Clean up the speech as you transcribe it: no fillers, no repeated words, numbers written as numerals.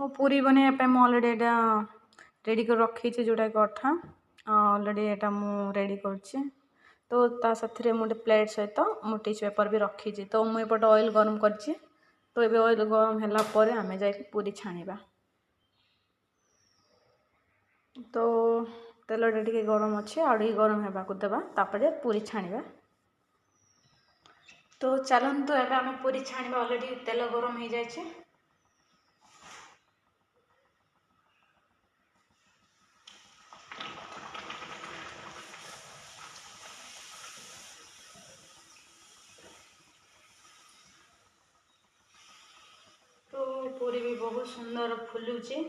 पूरी बनवाई मैं अलरेडी यहाँ रेडी कर रखी जोटा कि अठा अलरेडी यहाँ मु रेडी कर तो ता साथी मोटे प्लेट सहित मु टिश्यू पेपर भी रखी तो मुझे ऑयल गरम कर तो ये ऑयल गरम है आम जा पूरी छाणीबा तो तेलटा टे गरम अच्छे आड़ गरम होगा देवा तापर पूरी छाणीबा तो चलतु एवं आम पूरी छाणीबा अलरेडी तेल गरम हो जाए तो पूरी भी बहुत सुंदर फुलुची